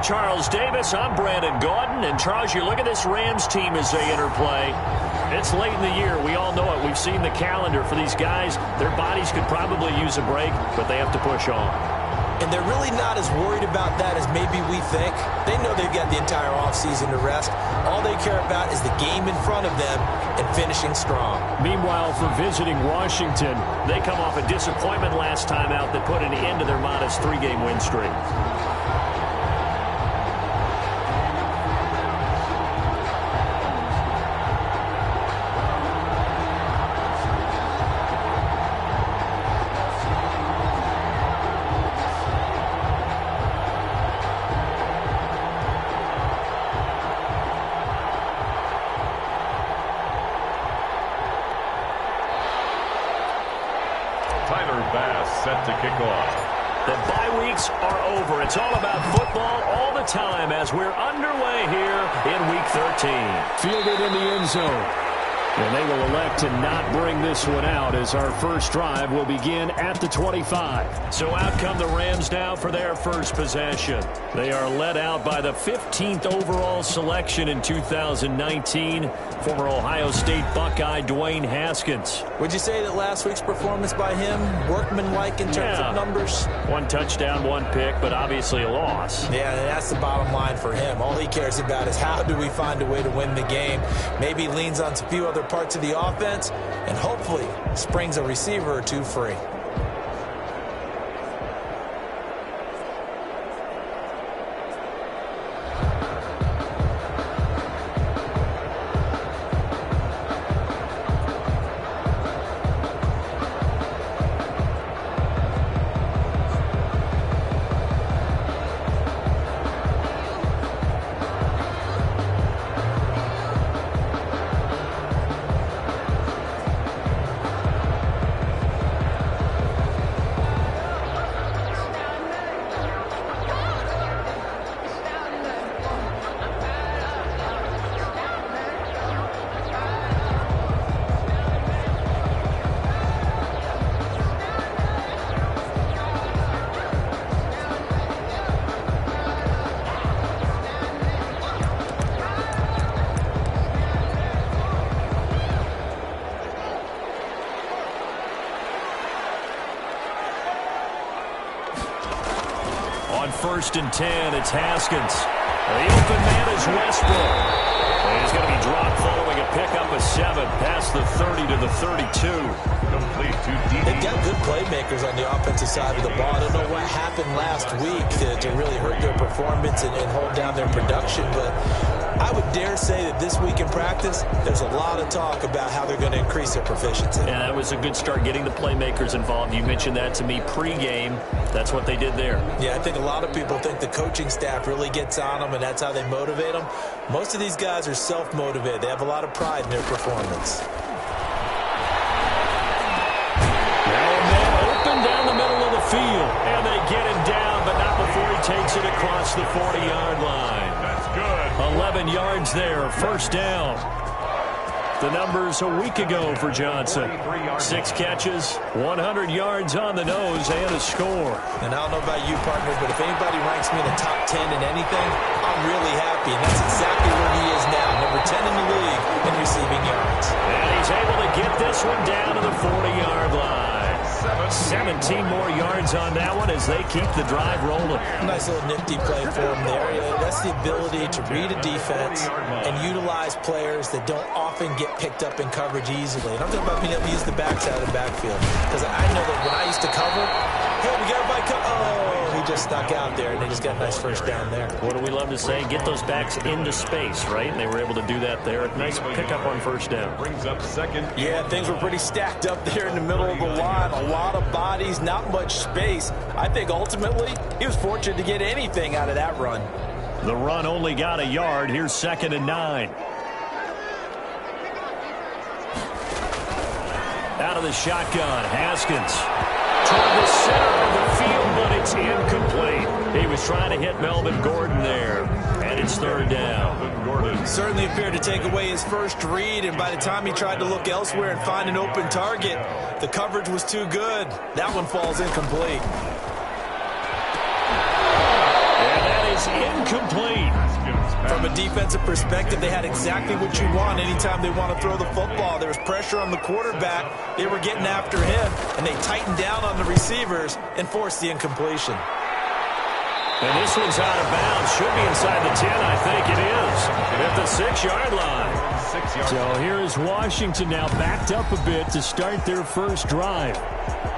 Charles Davis. I'm Brandon Gaudin. And, Charles, you look at this Rams team as they interplay. It's late in the year. We all know it. We've seen the calendar for these guys. Their bodies could probably use a break, but they have to push on. And they're really not as worried about that as maybe we think. They know they've got the entire offseason to rest. All they care about is the game in front of them and finishing strong. Meanwhile, for visiting Washington, they come off a disappointment last time out that put an end to their modest 3-game win streak. Set to kick off. The bye weeks are over. It's all about football all the time as we're underway here in Week 13. Fielded in the end zone. And they will elect to not bring this one out as our first drive will begin at the 25. So out come the Rams now for their first possession. They are led out by the 15th overall selection in 2019, former Ohio State Buckeye Dwayne Haskins. Would you say that last week's performance by him, workmanlike in terms of numbers? 1 touchdown, 1 pick, but obviously a loss. Yeah, that's the bottom line for him. All he cares about is how do we find a way to win the game. Maybe leans on a few other parts of the offense and hopefully springs a receiver or two free. First and 10, it's Haskins. The open man is Westbrook. And he's going to be dropped following a pickup of 7 past the 30 to the 32. Complete to deep. They've got good playmakers on the offensive side of the ball. I don't know what happened last week to really hurt their performance and hold down their production, but I would dare say that this week in practice, there's a lot of talk about how they're going to increase their proficiency. Yeah, that was a good start, getting the playmakers involved. You mentioned that to me pregame. That's what they did there. Yeah, I think a lot of people think the coaching staff really gets on them, and that's how they motivate them. Most of these guys are self-motivated. They have a lot of pride in their performance. Now a man open down the middle of the field, and they get him down, but not before he takes it across the 40-yard line. That's good. 11 yards there, first down. The numbers a week ago for Johnson. 6 catches, 100 yards on the nose, and a score. And I don't know about you, partner, but if anybody ranks me in the top 10 in anything, I'm really happy. And that's exactly where he is now, number 10 in the league in receiving yards. And he's able to get this one down to the 40-yard line. 17 more yards on that one as they keep the drive rolling. Nice little nifty play for him there. That's the ability to read a defense and utilize players that don't often get picked up in coverage easily. And I'm talking about being able to use the backside of the backfield. Because I know that when I used to cover, hey, we got everybody cover. Oh, he just snuck out there, and they just got a nice first down there. What do we love to say? Get those backs into space, right? And they were able to do that there. Nice pickup on first down. Brings up second. Yeah, things were pretty stacked up there in the middle of the line. A lot of bodies, not much space. I think ultimately he was fortunate to get anything out of that run. The run only got a yard. Here's 2nd and 9. Out of the shotgun, Haskins. Toward the center of the field, but it's incomplete. He was trying to hit Melvin Gordon there, and it's 3rd down. Gordon certainly appeared to take away his first read, and by the time he tried to look elsewhere and find an open target, the coverage was too good. That one falls incomplete. And that is is incomplete. From a defensive perspective, they had exactly what you want anytime they want to throw the football. There was pressure on the quarterback. They were getting after him, and they tightened down on the receivers and forced the incompletion. And this one's out of bounds. Should be inside the 10, I think it is. At the 6-yard line. So here is Washington now backed up a bit to start their first drive.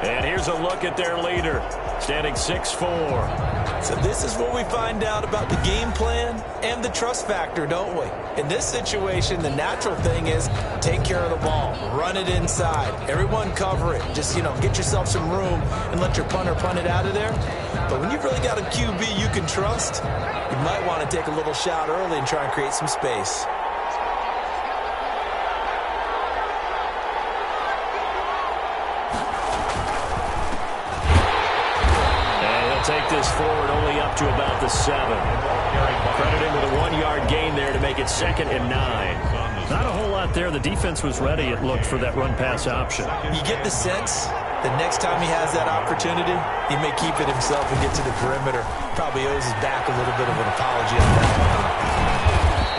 And here's a look at their leader, standing 6'4". So this is what we find out about the game plan and the trust factor, don't we? In this situation, the natural thing is take care of the ball, run it inside. Everyone cover it. Just, get yourself some room and let your punter punt it out of there. But when you've really got a QB you can trust, you might want to take a little shot early and try and create some space. Take this forward only up to about the 7. Credited with a 1-yard gain there to make it 2nd and 9. Not a whole lot there. The defense was ready, it looked, for that run-pass option. You get the sense that next time he has that opportunity, he may keep it himself and get to the perimeter. Probably owes his back a little bit of an apology on that one.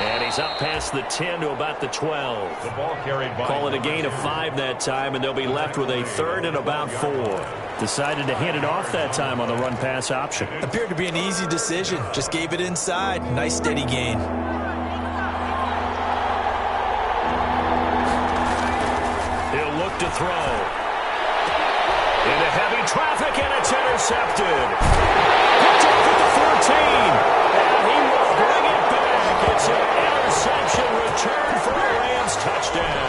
And he's up past the 10 to about the 12. The ball carried by. Call it a gain of 5 that time, and they'll be left with a 3rd and about 4. Decided to hand it off that time on the run-pass option. Appeared to be an easy decision. Just gave it inside. Nice, steady gain. He'll look to throw. Into heavy traffic, and it's intercepted. Picked off at the 14. And he will bring it back. It's an interception return for a Rams touchdown.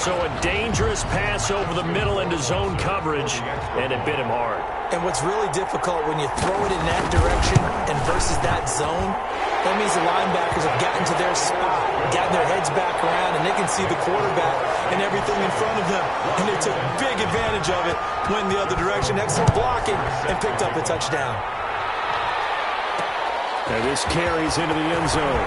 So a dangerous pass over the middle into zone coverage, and it bit him hard. And what's really difficult when you throw it in that direction and versus that zone, that means the linebackers have gotten to their spot, gotten their heads back around, and they can see the quarterback and everything in front of them. And they took big advantage of it, went the other direction, excellent blocking, and picked up a touchdown. And this carries into the end zone.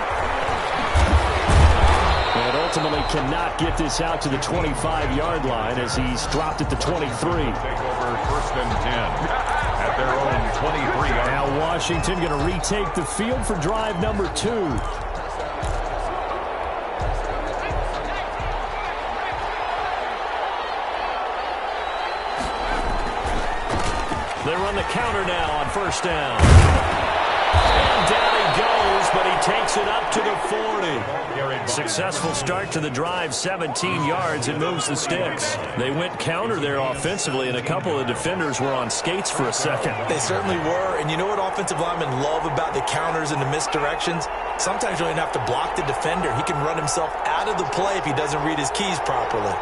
And ultimately cannot get this out to the 25-yard line as he's dropped at the 23. Take over 1st and 10 at their own 23-yard. Now Washington going to retake the field for drive number 2. They run the counter now on 1st down. And down he goes, but he takes it up to the 40. Successful start to the drive, 17 yards, and moves the sticks. They went counter there offensively, and a couple of defenders were on skates for a second. They certainly were, and you know what offensive linemen love about the counters and the misdirections? Sometimes you don't even have to block the defender. He can run himself out of the play if he doesn't read his keys properly.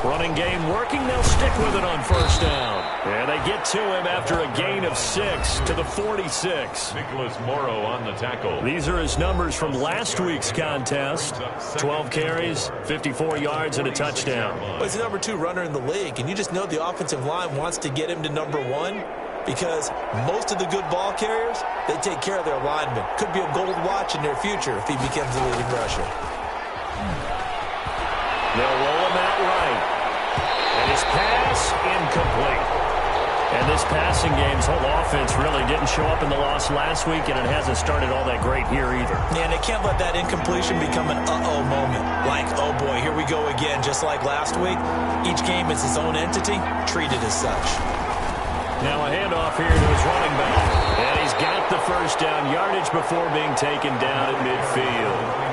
Running game working. They'll stick with it on 1st down. And they get to him after a gain of 6 to the 46. Nicholas Morrow on the tackle. These are his numbers from last week's contest. 12 carries, 54 yards, and a touchdown. Well, he's the number 2 runner in the league, and you just know the offensive line wants to get him to number 1 because most of the good ball carriers, they take care of their linemen. Could be a gold watch in their future if he becomes the leading rusher. They'll roll him out right. And his pass, incomplete. And this passing game's whole offense really didn't show up in the loss last week, and it hasn't started all that great here either. Yeah, and they can't let that incompletion become an uh-oh moment. Like, oh boy, here we go again, just like last week. Each game is its own entity, treated as such. Now a handoff here to his running back. And he's got the 1st down yardage before being taken down at midfield.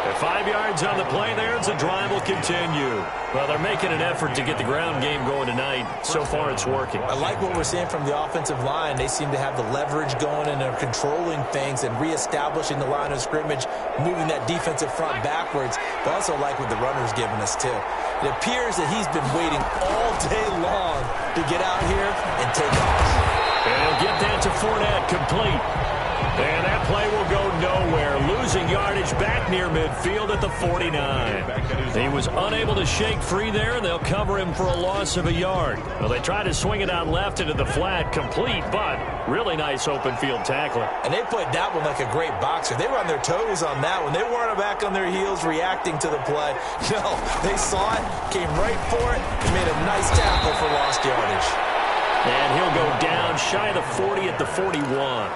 At 5 yards on the play there, the drive will continue. Well, they're making an effort to get the ground game going tonight. So far, it's working. I like what we're seeing from the offensive line. They seem to have the leverage going and are controlling things and reestablishing the line of scrimmage, moving that defensive front backwards. But also like what the runner's giving us, too. It appears that he's been waiting all day long to get out here and take off. And he'll get that to Fournette, complete. And that play will go nowhere, losing yardage back near midfield at the 49. He was unable to shake free there, and they'll cover him for a loss of a yard. Well, they tried to swing it out left into the flat, complete, but really nice open field tackling. And they played that one like a great boxer. They were on their toes on that one. They weren't back on their heels reacting to the play. No, they saw it, came right for it, and made a nice tackle for lost yardage. And he'll go down shy of the 40 at the 41.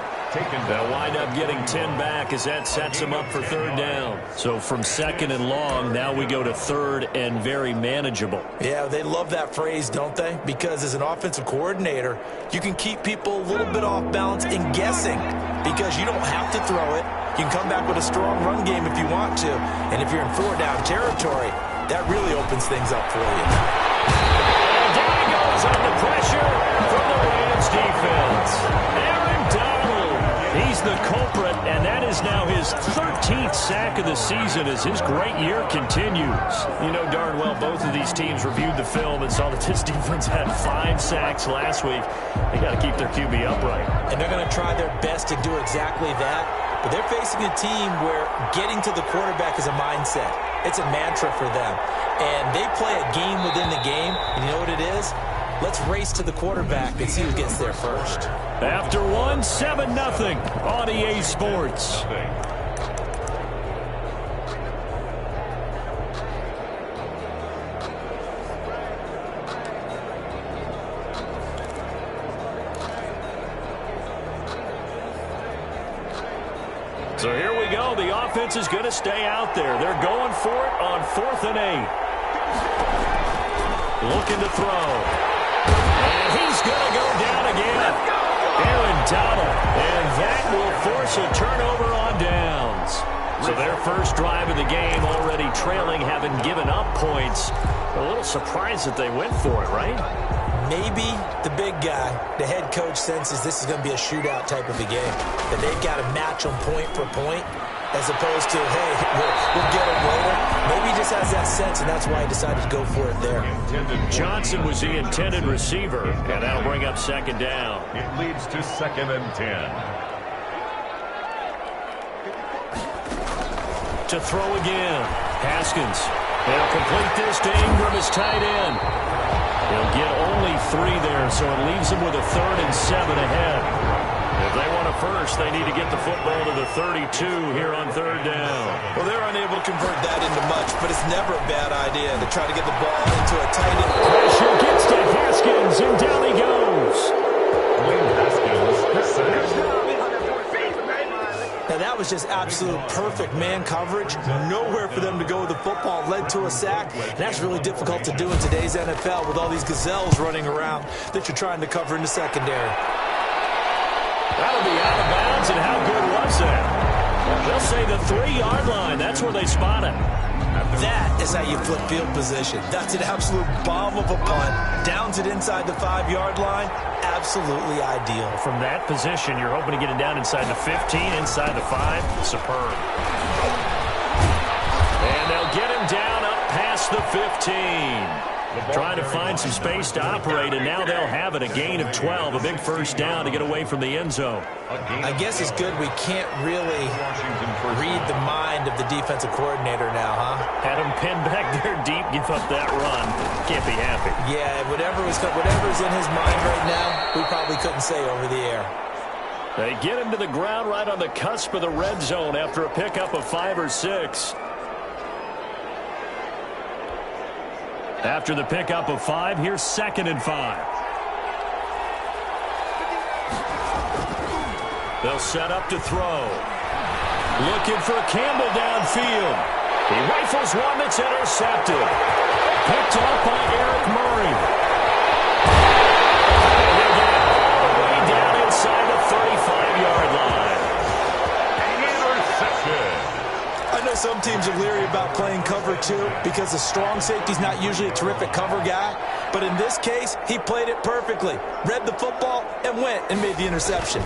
They'll wind up getting 10 back as that sets them up for third down. So from second and long, now we go to third and very manageable. Yeah, they love that phrase, don't they? Because as an offensive coordinator, you can keep people a little bit off balance and guessing because you don't have to throw it. You can come back with a strong run game if you want to. And if you're in four-down territory, that really opens things up for you. And down he goes under pressure from the Rams defense. Aaron Donald. He's the culprit, and that is now his 13th sack of the season as his great year continues. You know darn well both of these teams reviewed the film and saw that this defense had 5 sacks last week. They got to keep their QB upright. And they're going to try their best to do exactly that, but they're facing a team where getting to the quarterback is a mindset. It's a mantra for them, and they play a game within the game, and you know what it is? Let's race to the quarterback and see who gets there first. After 7-0 on EA Sports. So here we go. The offense is going to stay out there. They're going for it on 4th and 8. Looking to throw. And he's going to go down again. Aaron Donald. And that will force a turnover on downs. So their first drive of the game already trailing, having given up points. A little surprised that they went for it, right? Maybe the big guy, the head coach, senses this is going to be a shootout type of a game. That they've got to match them point for point. As opposed to, hey, we'll get him later. Maybe he just has that sense, and that's why he decided to go for it there. Johnson was the intended receiver, and that'll bring up second down. It leads to 2nd and 10. To throw again. Haskins. They'll complete this to Ingram as tight end. He'll get only 3 there, so it leaves him with a 3rd and 7 ahead. If they want a first, they need to get the football to the 32 here on 3rd down. Well, they're unable to convert that into much, but it's never a bad idea to try to get the ball into a tight end. Pressure gets to Haskins, and down he goes. Now, that was just absolute perfect man coverage. Nowhere for them to go with the football. Led to a sack. And that's really difficult to do in today's NFL with all these gazelles running around that you're trying to cover in the secondary. That'll be out of bounds, and how good was that? They'll say the 3-yard line. That's where they spot it. That is how you flip field position. That's an absolute bomb of a punt. Downs it inside the 5-yard line. Absolutely ideal. From that position, you're hoping to get it down inside the 15, inside the 5. Superb. And they'll get him down up past the 15. Trying to find some space to operate, and now they'll have it. A gain of 12, a big first down to get away from the end zone. I guess it's good we can't really read the mind of the defensive coordinator now, huh? Had him pinned back there deep, give up that run. Can't be happy. Yeah, whatever's in his mind right now, we probably couldn't say over the air. They get him to the ground right on the cusp of the red zone after a pickup of 5 or 6. After the pickup of 5, here's 2nd and 5. They'll set up to throw. Looking for Campbell downfield. He rifles one that's intercepted. Picked up by Eric Murray. And they get it all the way down inside the 35-yard line. Interception. I know some teams are leery about playing cover 2 because the strong safety's not usually a terrific cover guy. But in this case, he played it perfectly. Read the football and went and made the interception.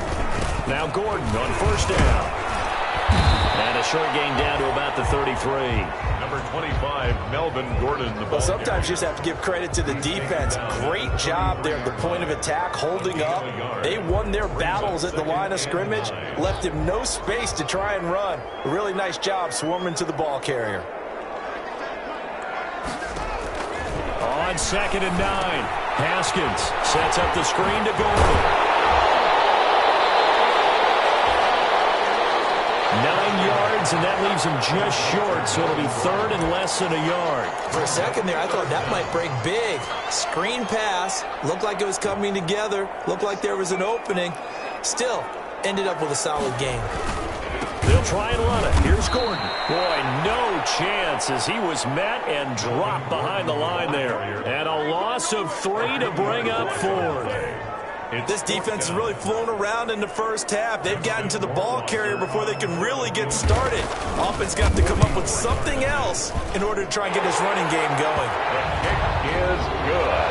Now Gordon on first down. And a short gain down to about the 33. Number 25, Melvin Gordon. Well, sometimes you just have to give credit to the defense. Great job there at the point of attack, holding up. They won their battles at the line of scrimmage, left him no space to try and run. A really nice job swarming to the ball carrier. On 2nd and 9, Haskins sets up the screen to Gordon. 9 yards, and that leaves him just short, so it'll be 3rd and less than a yard. For a second there, I thought that might break big. Screen pass, looked like it was coming together, looked like there was an opening. Still, ended up with a solid game. They'll try and run it. Here's Gordon. Boy, no chance as he was met and dropped behind the line there. And a loss of 3 to bring up 4. This defense has really flown around in the first half. They've gotten to the ball carrier before they can really get started. Offense got to come up with something else in order to try and get this running game going. The kick is good.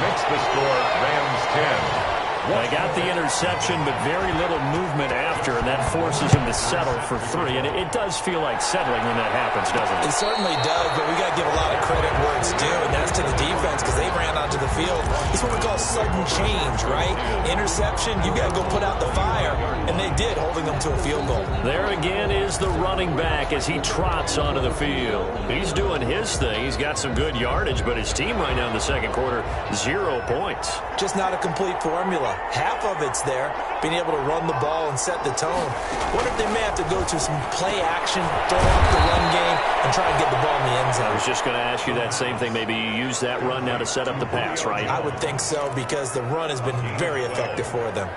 Makes the score Rams 10. They got the interception, but very little movement after, and that forces him to settle for 3. And it does feel like settling when that happens, doesn't it? It certainly does, but we got to give a lot of credit where it's due, and that's to the defense because they ran onto the field. It's what we call sudden change, right? Interception, you got to go put out the fire, and they did, holding them to a field goal. There again is the running back as he trots onto the field. He's doing his thing. He's got some good yardage, but his team right now in the second quarter, 0 points. Just not a complete formula. Half of it's there, being able to run the ball and set the tone. What if they may have to go to some play action, throw off the run game, and try and get the ball in the end zone? I was just going to ask you that same thing. Maybe you use that run now to set up the pass, right? I would think so because the run has been very effective for them.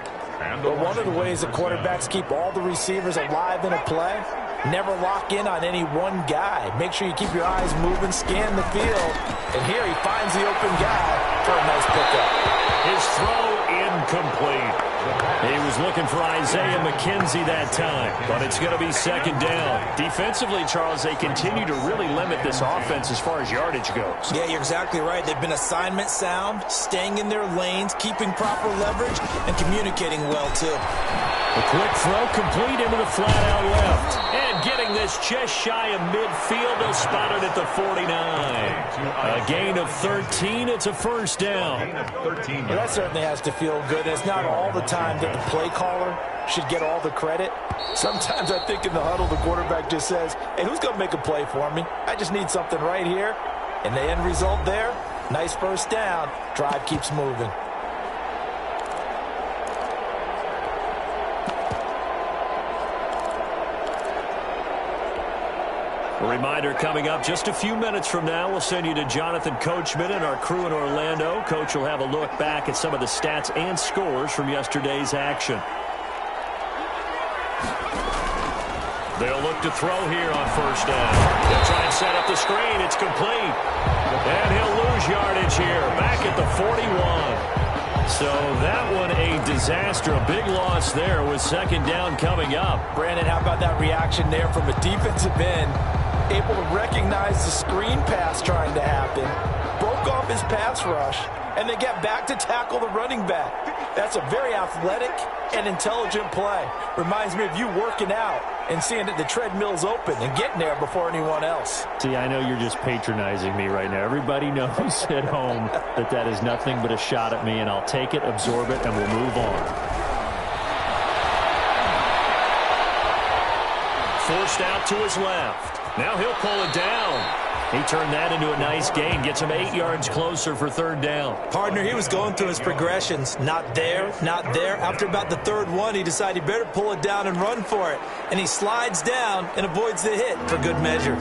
But one of the ways the quarterbacks keep all the receivers alive in a play, never lock in on any one guy. Make sure you keep your eyes moving, scan the field. And here he finds the open guy for a nice pickup. His throw incomplete. He was looking for Isaiah McKenzie that time, but it's going to be 2nd down. Defensively, Charles, they continue to really limit this offense as far as yardage goes. Yeah, you're exactly right. They've been assignment sound, staying in their lanes, keeping proper leverage, and communicating well, too. A quick throw complete into the flat out left. And getting this just shy of midfield, they'll spot it at the 49. A gain of 13, it's a 1st down. Well, that certainly has to feel good. It's not all the time that the play caller should get all the credit. Sometimes I think in the huddle, the quarterback just says, hey, who's going to make a play for me? I just need something right here. And the end result there, nice 1st down. Drive keeps moving. A reminder coming up just a few minutes from now, we'll send you to Jonathan Coachman and our crew in Orlando. Coach will have a look back at some of the stats and scores from yesterday's action. They'll look to throw here on 1st down. They'll try and set up the screen. It's complete. And he'll lose yardage here, back at the 41. So that one a disaster. A big loss there with 2nd down coming up. Brandon, how about that reaction there from a defensive end? Able to recognize the screen pass trying to happen, broke off his pass rush, and then get back to tackle the running back. That's a very athletic and intelligent play. Reminds me of you working out and seeing that the treadmill's open and getting there before anyone else. See, I know you're just patronizing me right now. Everybody knows at home that that is nothing but a shot at me, and I'll take it, absorb it, and we'll move on. Forced out to his left. Now he'll pull it down. He turned that into a nice gain. Gets him 8 yards closer for 3rd down. Partner, he was going through his progressions. Not there, not there. After about the 3rd one, he decided he better pull it down and run for it. And he slides down and avoids the hit for good measure.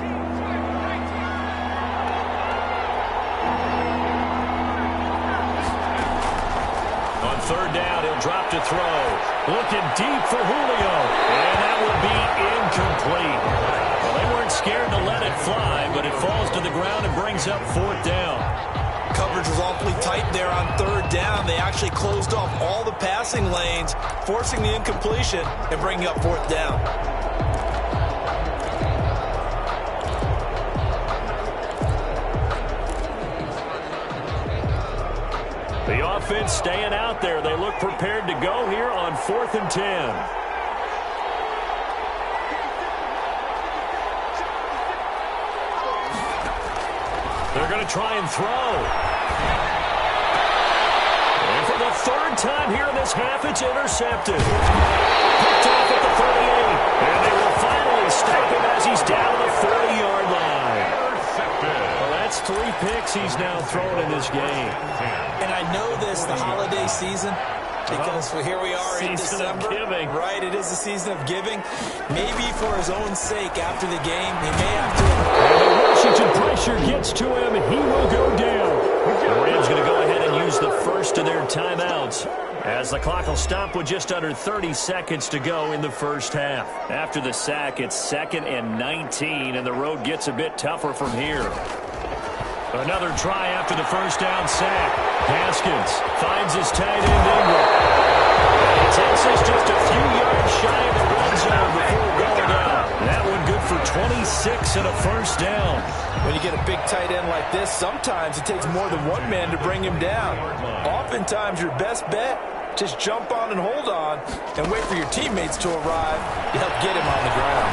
On 3rd down, he'll drop to throw. Looking deep for Julio. And that will be incomplete. Well, they weren't scared to let it fly, but it falls to the ground and brings up 4th down. Coverage was awfully tight there on 3rd down. They actually closed off all the passing lanes, forcing the incompletion and bringing up 4th down. The offense staying out there. They look prepared to go here on 4th and 10. They're going to try and throw. And for the third time here in this half, it's intercepted. Picked off at the 38. And they will finally stop him as he's down to the 40-yard line. Well, that's 3 picks he's now thrown in this game. And I know this, the holiday season, because here we are in December. Giving. Right, it is the season of giving. Maybe for his own sake after the game, he may have to. And the Washington pressure gets to him, and he will go down. The Rams going to go ahead and use the first of their timeouts, as the clock will stop with just under 30 seconds to go in the first half. After the sack, it's 2nd and 19, and the road gets a bit tougher from here. Another try after the first down sack. Haskins finds his tight end Ingram. It takes us just a few yards shy of the red zone before going out. That one good for 26 and a first down. When you get a big tight end like this, sometimes it takes more than one man to bring him down. Oftentimes, your best bet, just jump on and hold on and wait for your teammates to arrive to help get him on the ground.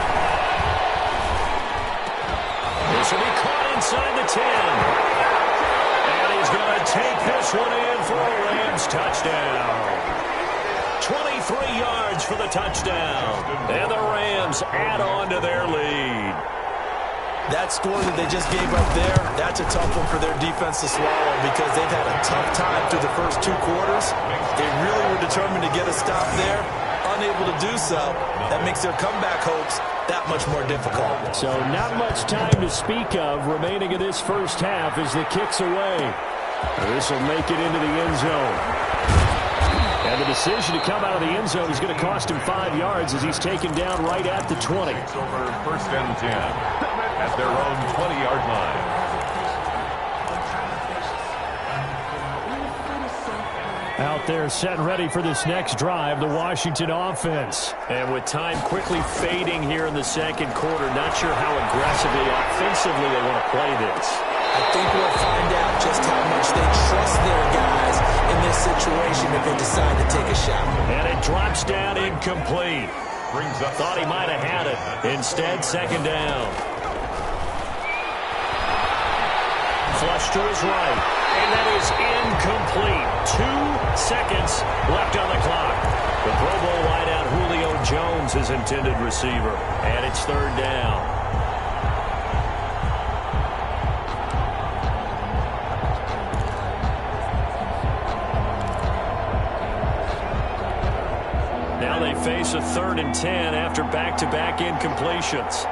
This will be caught inside the 10. And he's going to take this one in for a Rams touchdown. 23 yards for the touchdown. And the Rams add on to their lead. That score that they just gave up there, that's a tough one for their defense to swallow because they've had a tough time through the first 2 quarters. They really were determined to get a stop there. Unable to do so, that makes their comeback hopes that much more difficult. So not much time to speak of remaining in this first half as the kick's away. This will make it into the end zone. And the decision to come out of the end zone is going to cost him 5 yards as he's taken down right at the 20. It's over 1st and 10 at their own 20-yard line. Out there set and ready for this next drive, the Washington offense. And with time quickly fading here in the second quarter, not sure how aggressively, offensively they want to play this. I think we'll find out just how much they trust their guys in this situation if they decide to take a shot. And it drops down incomplete. Thought he might have had it. Instead, 2nd down. Flush to his right. And that is incomplete. 2 seconds left on the clock. The Pro Bowl wideout Julio Jones is intended receiver. And it's 3rd down. Now they face a 3rd and 10 after back-to-back incompletions.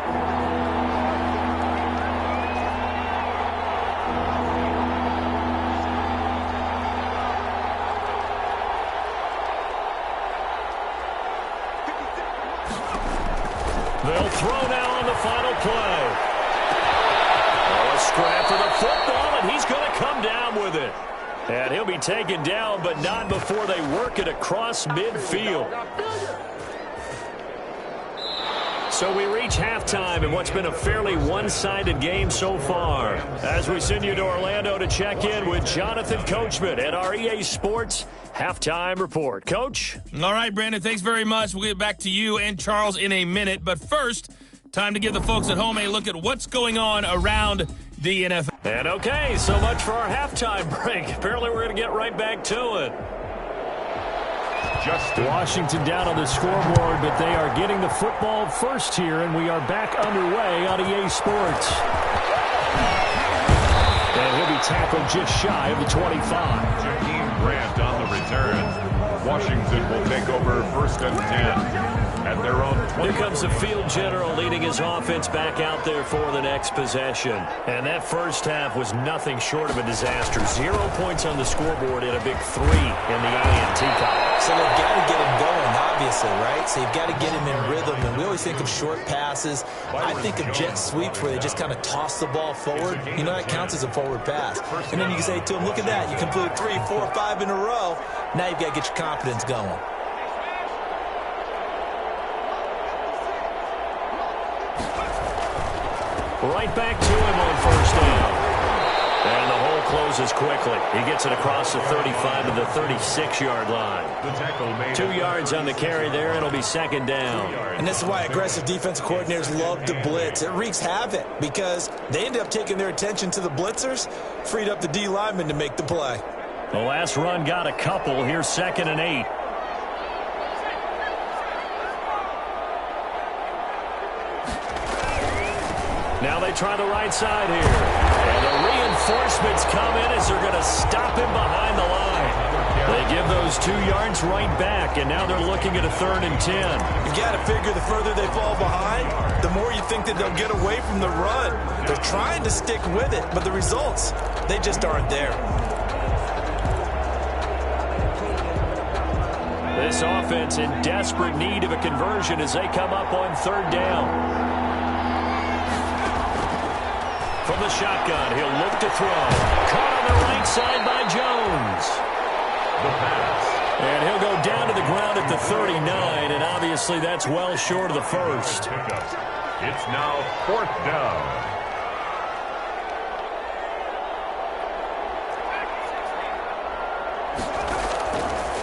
They'll throw now on the final play. Oh, a scrap for the football, and he's going to come down with it. And he'll be taken down, but not before they work it across midfield. So we reach halftime in what's been a fairly one-sided game so far. As we send you to Orlando to check in with Jonathan Coachman at our EA Sports Halftime Report. Coach? All right, Brandon, thanks very much. We'll get back to you and Charles in a minute. But first, time to give the folks at home a look at what's going on around the NFL. And okay, so much for our halftime break. Apparently we're going to get right back to it. Washington down on the scoreboard, but they are getting the football first here, and we are back underway on EA Sports. And he'll be tackled just shy of the 25. Jakeem Grant on the return. Washington will take over 1st and 10 at their own 20. Here comes the field general leading his offense back out there for the next possession. And that first half was nothing short of a disaster. 0 points on the scoreboard and a big 3 in the INT column. So they've got to get him going, obviously, right? So you've got to get him in rhythm. And we always think of short passes. I think of jet sweeps where they just kind of toss the ball forward. You know, that counts as a forward pass. And then you can say to him, look at that. You completed 3, 4, 5 in a row. Now you've got to get your confidence going. Right back to him on 1st down. And the whole closes quickly. He gets it across the 35 to the 36-yard line. 2 yards on the carry there. It'll be second down. And this is why aggressive defensive coordinators love to blitz. It wreaks havoc because they end up taking their attention to the blitzers, freed up the D lineman to make the play. The last run got a couple. Here's 2nd and 8. Now they try the right side here. And the reinforcements come in as they're going to stop him behind the line. They give those 2 yards right back, and now they're looking at a 3rd and 10. You got to figure the further they fall behind, the more you think that they'll get away from the run. They're trying to stick with it, but the results, they just aren't there. This offense in desperate need of a conversion as they come up on 3rd down. From the shotgun, he'll look to throw. Caught on the right side by Jones. The pass. And he'll go down to the ground at the 39, and obviously that's well short of the first. It's now 4th down.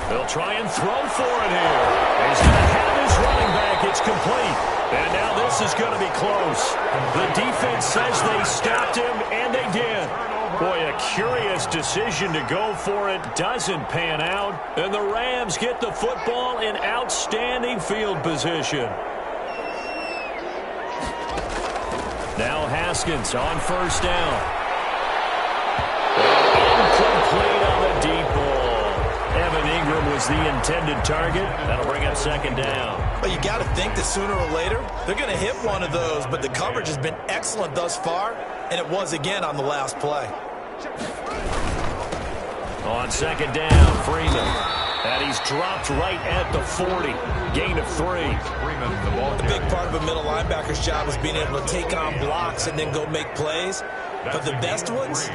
They'll try and throw for it here. He's going to have his running back. It's complete. And now this is going to be close. The defense says they stopped him, and they did. Boy, a curious decision to go for it. Doesn't pan out. And the Rams get the football in outstanding field position. Now Haskins on 1st down. Incomplete on the deep ball. Evan Ingram was the intended target. That'll bring up 2nd down. But you got to think that sooner or later, they're going to hit one of those, but the coverage has been excellent thus far, and it was again on the last play. On 2nd down, Freeman. And he's dropped right at the 40. Gain of 3. A big part of a middle linebacker's job is being able to take on blocks and then go make plays. But the best ones,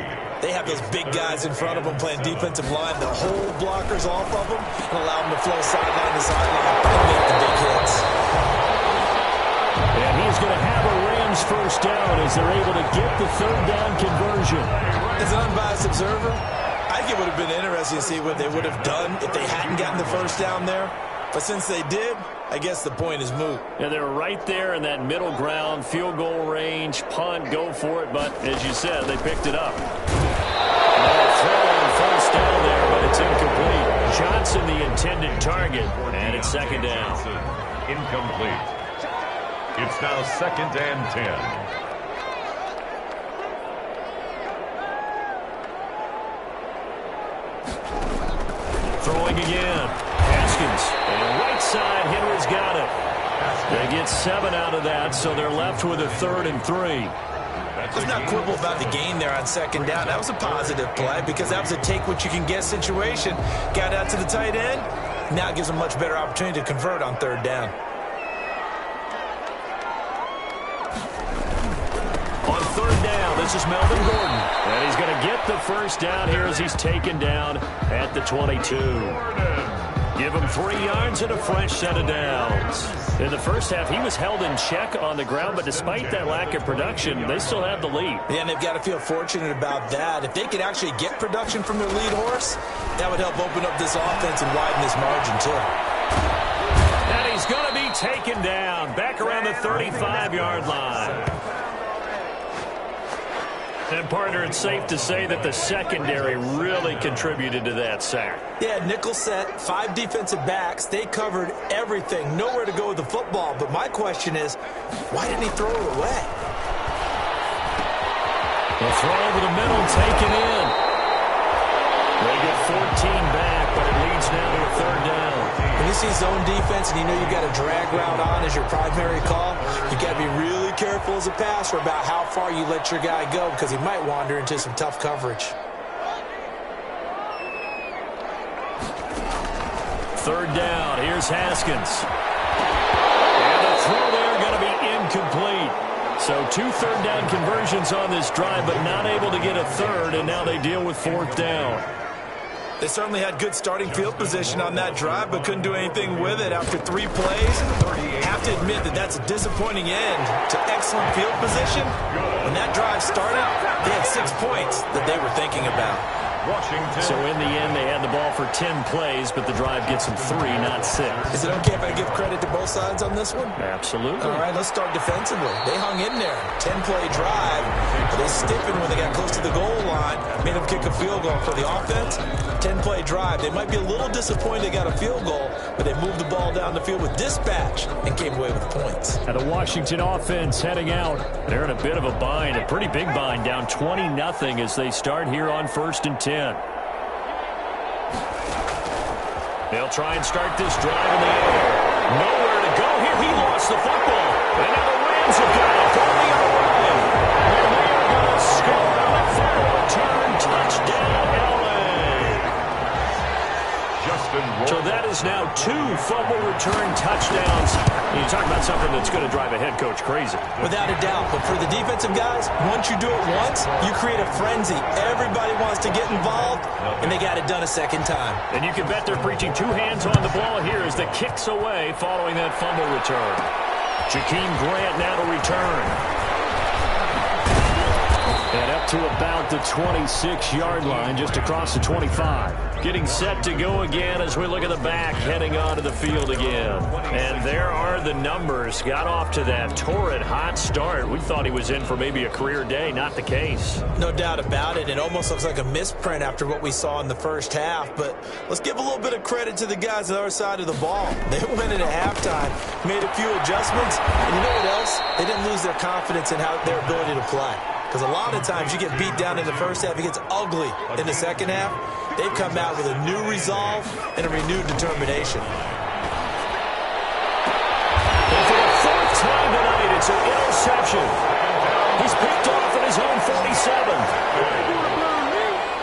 they have those big guys in front of them playing defensive line that hold blockers off of them and allow them to flow sideline to sideline and make the big hits. And he's going to have a Rams 1st down as they're able to get the 3rd down conversion. As an unbiased observer, I think it would have been interesting to see what they would have done if they hadn't gotten the 1st down there. But since they did, I guess the point is moot. And they're right there in that middle ground, field goal range, punt, go for it. But as you said, they picked it up. Throw on 1st down there, but it's incomplete. Johnson the intended target, and it's 2nd down. Incomplete. It's now 2nd and 10. Throwing again. Haskins. And right side, Henry's got it. They get 7 out of that, so they're left with a 3rd and 3. Let's not quibble about the gain there on 2nd down. That was a positive play because that was a take-what-you-can-get situation. Got out to the tight end. Now it gives them a much better opportunity to convert on 3rd down. On 3rd down, this is Melvin Gordon. And he's going to get the 1st down here as he's taken down at the 22. Give him 3 yards and a fresh set of downs. In the first half, he was held in check on the ground, but despite that lack of production, they still have the lead. Yeah, and they've got to feel fortunate about that. If they could actually get production from their lead horse, that would help open up this offense and widen this margin, too. And he's going to be taken down back around the 35-yard line. And, partner, it's safe to say that the secondary really contributed to that sack. Yeah, nickel set, 5 defensive backs. They covered everything. Nowhere to go with the football. But my question is, why didn't he throw it away? The throw over the middle, taken in. They get 14 back, but it leads now to a 3rd down. When you see zone defense and you know you've got a drag route on as your primary call, you got to be really careful as a passer about how far you let your guy go because he might wander into some tough coverage. 3rd down. Here's Haskins. And the throw there going to be incomplete. So 2 3rd down conversions on this drive, but not able to get a 3rd, and now they deal with 4th down. They certainly had good starting field position on that drive, but couldn't do anything with it after 3 plays. Have to admit that that's a disappointing end to excellent field position, When that drive started, they had 6 points that they were thinking about. Washington. So in the end, they had the ball for 10 plays, but the drive gets them 3, not 6. Is it okay if I give credit to both sides on this one? Absolutely. All right, let's start defensively. They hung in there. 10-play drive. They stiffened when they got close to the goal line. Made them kick a field goal. For the offense, 10-play drive. They might be a little disappointed they got a field goal, but they moved the ball down the field with dispatch and came away with points. And the Washington offense heading out. They're in a bit of a bind, a pretty big bind, down 20-0 as they start here on 1st and 10. They'll try and start this drive in the air. Nowhere to go here. He lost the football. And now the Rams have got it 40 on the way. And they're going to score on a fumble return. Touchdown, LA. So that is now 2 fumble return touchdowns. You talk about something that's going to drive a head coach crazy. Without a doubt. But for the defensive guys, once you do it once, you create a frenzy. Everybody wants to get involved, and they got it done a second time. And you can bet they're preaching 2 hands on the ball here as the kick's away following that fumble return. Jakeem Grant now to return. And up to about the 26-yard line, just across the 25. Getting set to go again as we look at the back, heading onto the field again. And there are the numbers. Got off to that torrid hot start. We thought he was in for maybe a career day. Not the case. No doubt about it. It almost looks like a misprint after what we saw in the first half. But let's give a little bit of credit to the guys on the other side of the ball. They went in at halftime, made a few adjustments. And you know what else? They didn't lose their confidence in their ability to play. Because a lot of times you get beat down in the first half, it gets ugly in the second half. They've come out with a new resolve and a renewed determination. And for the 4th time tonight, it's an interception. He's picked off at his own 47.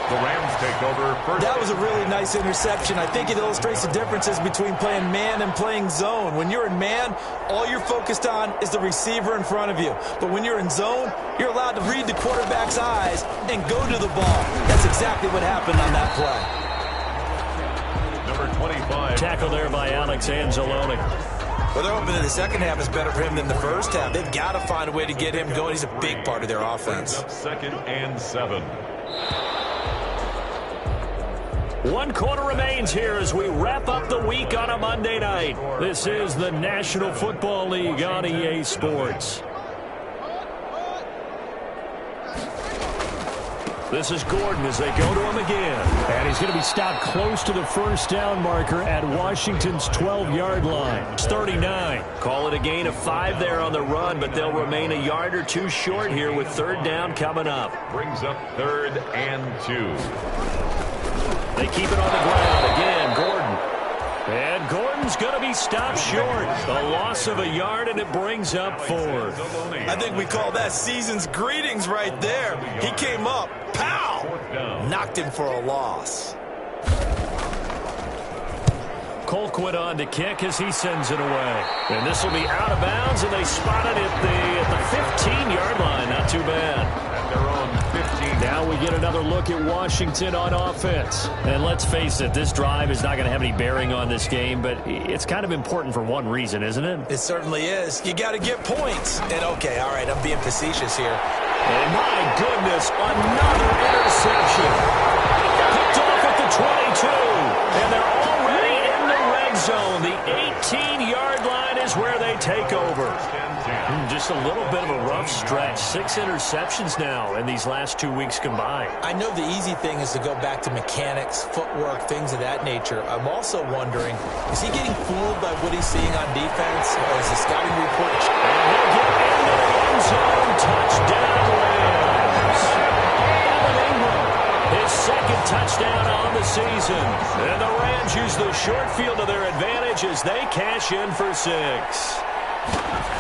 The Rams take over first. That was a really nice interception. I think it illustrates the differences between playing man and playing zone. When you're in man, all you're focused on is the receiver in front of you. But when you're in zone, you're allowed to read the quarterback's eyes and go to the ball. That's exactly what happened on that play. Number 25. Tackle there by Alex Anzalone. Well, they're hoping that the second half is better for him than the first half. They've got to find a way to get him going. He's a big part of their offense. 2nd and 7. 1 quarter remains here as we wrap up the week on a Monday night. This is the National Football League on EA Sports. This is Gordon as they go to him again. And he's going to be stopped close to the first down marker at Washington's 12-yard line. It's 39. Call it a gain of 5 there on the run, but they'll remain a yard or 2 short here with 3rd down coming up. Brings up 3rd and 2. They keep it on the ground again, Gordon. And Gordon's going to be stopped short. A loss of a yard, and it brings up 4th. I think we call that season's greetings right there. He came up, pow! Knocked him for a loss. Colquitt on to kick as he sends it away. And this will be out of bounds, and they spot it at the 15-yard line. Not too bad. At their own 15. Now we get another look at Washington on offense. And let's face it, this drive is not going to have any bearing on this game, but it's kind of important for one reason, isn't it? It certainly is. You got to get points. And okay, all right, I'm being facetious here. And my goodness, another interception. Picked off at the 22. And they're already in the red zone. The 18-yard line is where they take over. Just a little bit of a rough stretch. 6 interceptions now in these last 2 weeks combined. I know the easy thing is to go back to mechanics, footwork, things of that nature. I'm also wondering, is he getting fooled by what he's seeing on defense? Or is the scouting report... And he'll get into the end zone. Touchdown, Rams. Evan Ingram, his 2nd touchdown on the season. And the Rams use the short field to their advantage as they cash in for 6.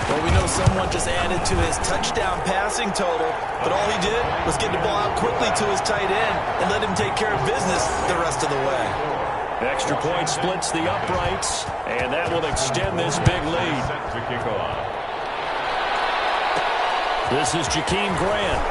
Well, we know someone just added to his touchdown passing total, but all he did was get the ball out quickly to his tight end and let him take care of business the rest of the way. Extra point splits the uprights, and that will extend this big lead. Set to kick off. This is Jakeem Grant.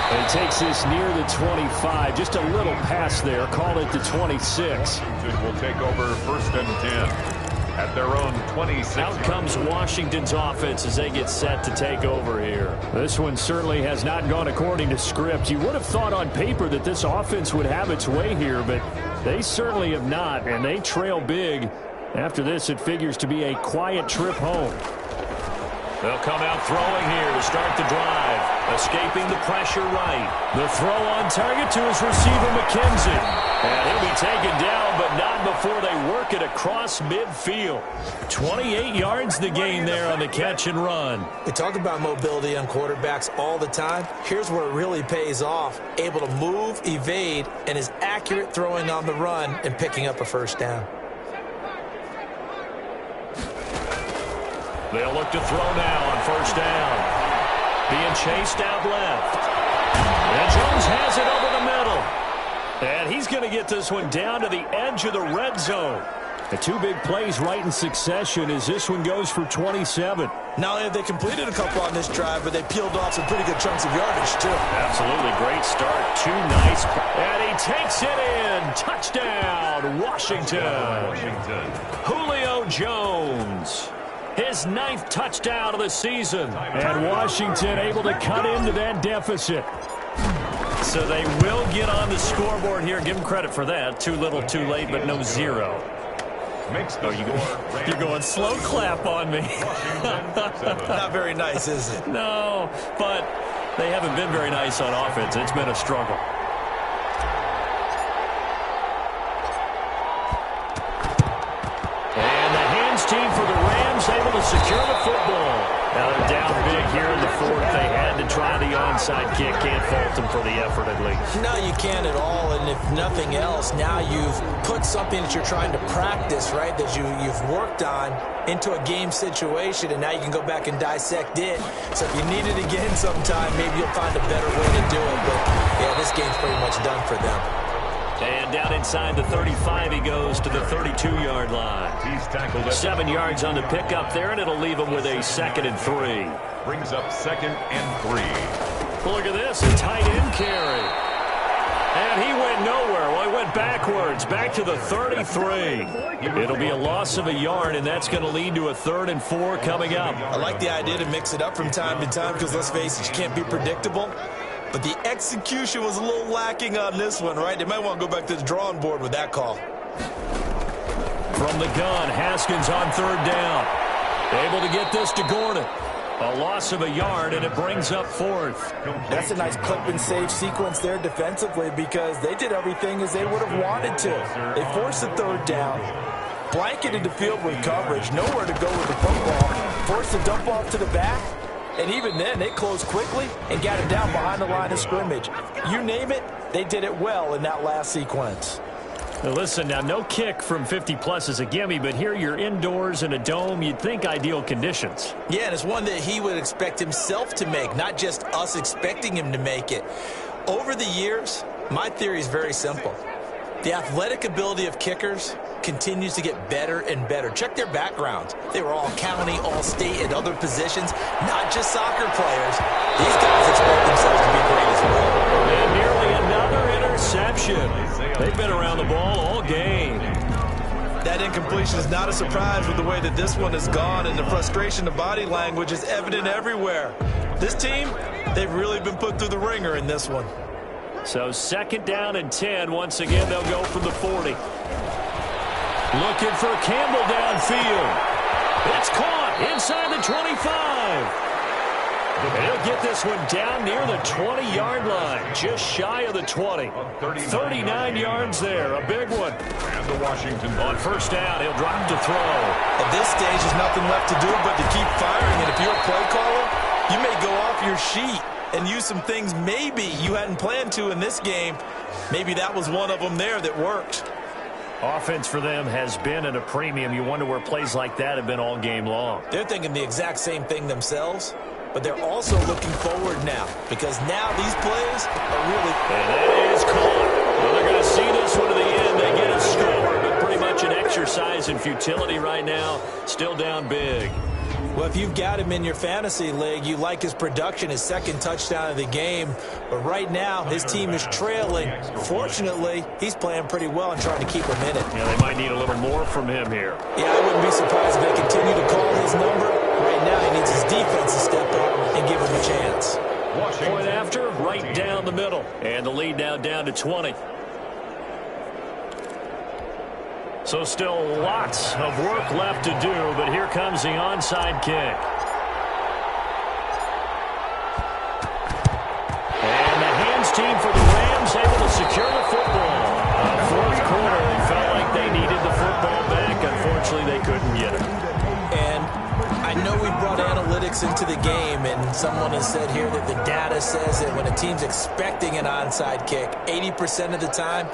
And he takes this near the 25. Just a little pass there. Call it the 26. Washington will take over 1st and 10. at their own 26. Out comes Washington's offense as they get set to take over here. This one certainly has not gone according to script. You would have thought on paper that this offense would have its way here, but they certainly have not, and they trail big. After this, it figures to be a quiet trip home. They'll come out throwing here to start the drive. Escaping the pressure right. The throw on target to his receiver, McKenzie. And he'll be taken down, but not before they work it across midfield. 28 yards the gain there on the catch and run. We talk about mobility on quarterbacks all the time. Here's where it really pays off. Able to move, evade, and is accurate throwing on the run and picking up a first down. They'll look to throw now on first down. Being chased out left. And Jones has it over the middle. And he's going to get this one down to the edge of the red zone. The two big plays right in succession as this one goes for 27. Not only have they completed a couple on this drive, but they peeled off some pretty good chunks of yardage, too. Absolutely great start. Two nice. And he takes it in. Touchdown, Washington. Julio Jones. His 9th touchdown of the season. And Washington able to cut into that deficit. So they will get on the scoreboard here. Give them credit for that. Too little, too late, but no zero. You're going slow clap on me. Not very nice, is it? No, but they haven't been very nice on offense. It's been a struggle. And the hands team for the Rams able to secure the football. Now they're down big here in the fourth. They had to try the onside kick. Can't fault them for the effort, at least. No, you can't at all. And if nothing else, now you've put something that you're trying to practice, right, that you've worked on into a game situation, and now you can go back and dissect it. So if you need it again sometime, maybe you'll find a better way to do it. But, yeah, this game's pretty much done for them. And down inside the 35, he goes to the 32-yard line. He's tackled 7 yards on the pickup there, and it'll leave him with a 2nd and 3. Brings up 2nd and 3. Look at this, a tight end carry. And he went nowhere. Well, he went backwards, back to the 33. It'll be a loss of a yard, and that's going to lead to a 3rd and 4 coming up. I like the idea to mix it up from time to time because, let's face it, you can't be predictable. But the execution was a little lacking on this one, right? They might want to go back to the drawing board with that call. From the gun, Haskins on 3rd down. Able to get this to Gordon. A loss of a yard, and it brings up 4th. That's a nice clip and save sequence there defensively because they did everything as they would have wanted to. They forced the 3rd down, blanketed the field with coverage, nowhere to go with the football, forced the dump off to the back. And even then, they closed quickly and got it down behind the line of scrimmage. You name it, they did it well in that last sequence. Now listen, now no kick from 50-plus is a gimme, but here you're indoors in a dome. You'd think ideal conditions. Yeah, and it's one that he would expect himself to make, not just us expecting him to make it. Over the years, my theory is very simple. The athletic ability of kickers continues to get better and better. Check their backgrounds. They were all county, all state, at other positions, not just soccer players. These guys expect themselves to be great as well. And nearly another interception. They've been around the ball all game. That incompletion is not a surprise with the way that this one has gone, and the frustration, the body language is evident everywhere. This team, they've really been put through the ringer in this one. So 2nd down and 10. Once again, they'll go from the 40. Looking for Campbell downfield. It's caught inside the 25. They'll get this one down near the 20-yard line, just shy of the 20. 39 yards there, a big one. And the Washington on 1st down, he'll drop to throw. At this stage, there's nothing left to do but to keep firing. And if you're a play caller, you may go off your sheet and use some things maybe you hadn't planned to in this game. Maybe that was one of them there that worked. Offense for them has been at a premium. You wonder where plays like that have been all game long. They're thinking the exact same thing themselves, but they're also looking forward now because now these plays are really... And that is caught. Well, they're going to see this one to the end. They get a score, but pretty much an exercise in futility right now. Still down big. Well, if you've got him in your fantasy league, you like his production, his second touchdown of the game. But right now, his team is trailing. Fortunately, he's playing pretty well and trying to keep him in it. Yeah, they might need a little more from him here. Yeah, I wouldn't be surprised if they continue to call his number. Right now, he needs his defense to step up and give him a chance. Point after, right down the middle. And the lead now down to 20. So still lots of work left to do, but here comes the onside kick. And the hands team for the Rams able to secure the football. Fourth quarter, they felt like they needed the football back. Unfortunately, they couldn't get it. And I know we brought analytics into the game, and someone has said here that the data says that when a team's expecting an onside kick, 80% of the time,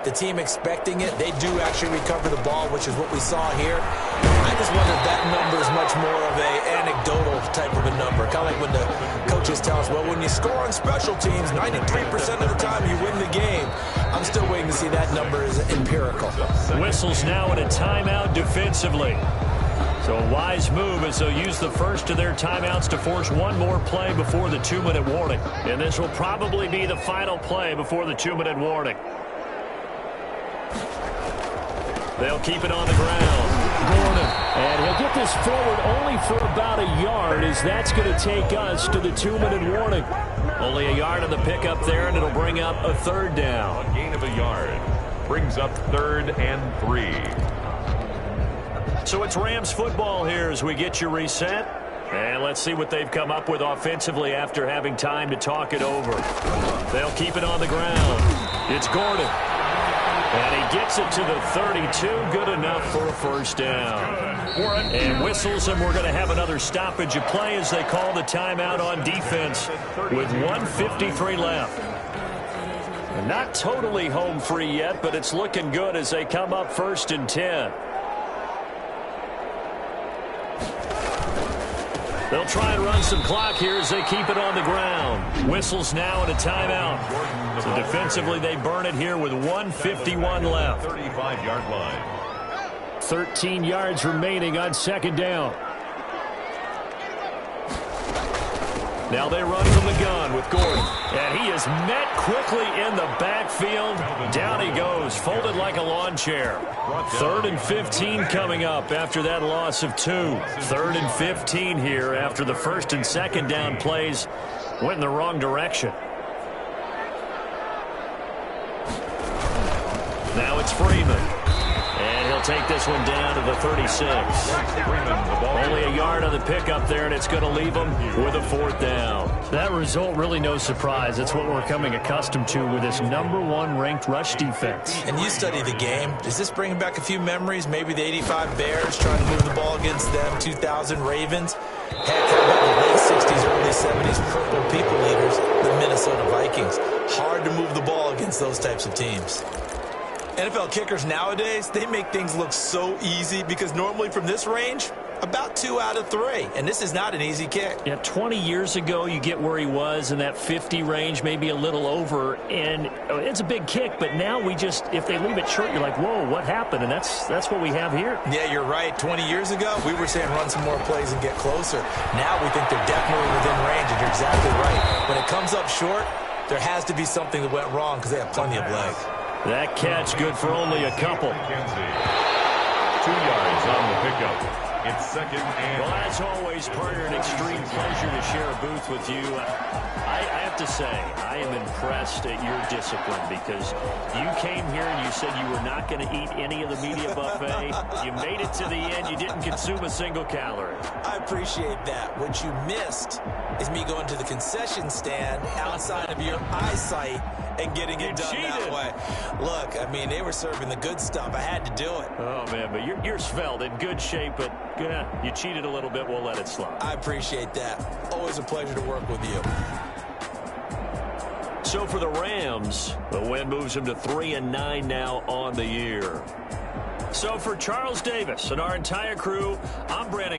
the team expecting it, they do actually recover the ball, which is what we saw here. I just wonder if that number is much more of an anecdotal type of a number. Kind of like when the coaches tell us, well, when you score on special teams, 93% of the time you win the game. I'm still waiting to see that number is empirical. Whistles now in a timeout defensively. So a wise move as they'll use the first of their timeouts to force one more play before the 2-minute warning. And this will probably be the final play before the 2-minute warning. They'll keep it on the ground. Gordon. And he'll get this forward only for about a yard, as that's going to take us to the 2-minute warning. Only a yard on the pickup there, and it'll bring up a third down. A gain of a yard. Brings up 3rd and 3. So it's Rams football here as we get you reset. And let's see what they've come up with offensively after having time to talk it over. They'll keep it on the ground. It's Gordon. And he gets it to the 32. Good enough for a first down. And whistles, and we're going to have another stoppage of play as they call the timeout on defense with 1:53 left. And not totally home free yet, but it's looking good as they come up 1st and 10. They'll try and run some clock here as they keep it on the ground. Whistles now in a timeout. So defensively, they burn it here with 1:51 left. 35-yard line. 13 yards remaining on 2nd down. Now they run from the gun with Gordon. And he is met quickly in the backfield. Down he goes, folded like a lawn chair. 3rd and 15 coming up after that loss of 2. 3rd and 15 here after the 1st and 2nd down plays went in the wrong direction. Now it's Freeman. And he'll take this one down to the 36. Only a yard on the pickup there, and it's going to leave them with a 4th down. That result really no surprise. It's what we're coming accustomed to with this #1 ranked rush defense. And you study the game. Does this bring back a few memories? Maybe the 85 Bears trying to move the ball against them, 2000 Ravens. Heck, how about the late 60s, early 70s Purple People Eaters, the Minnesota Vikings. Hard to move the ball against those types of teams. NFL kickers nowadays, they make things look so easy because normally from this range, about 2 out of 3. And this is not an easy kick. Yeah, 20 years ago, you get where he was in that 50 range, maybe a little over, and it's a big kick. But now we just, if they leave it short, you're like, whoa, what happened? And that's what we have here. Yeah, you're right. 20 years ago, we were saying run some more plays and get closer. Now we think they're definitely within range, and you're exactly right. When it comes up short, there has to be something that went wrong because they have plenty of leg. That catch good for only a couple. 2 yards on the pickup. It's 2nd and... Well, as always, partner, an extreme pleasure to share a booth with you. I have to say, I am impressed at your discipline because you came here and you said you were not going to eat any of the media buffet. You made it to the end. You didn't consume a single calorie. I appreciate that. What you missed is me going to the concession stand outside of your eyesight and getting it done that way. Look, I mean, they were serving the good stuff. I had to do it. Oh, man, but you're svelte, in good shape, but you cheated a little bit. We'll let it slide. I appreciate that. Always a pleasure to work with you. So for the Rams, the win moves them to 3-9 now on the year. So for Charles Davis and our entire crew, I'm Brandon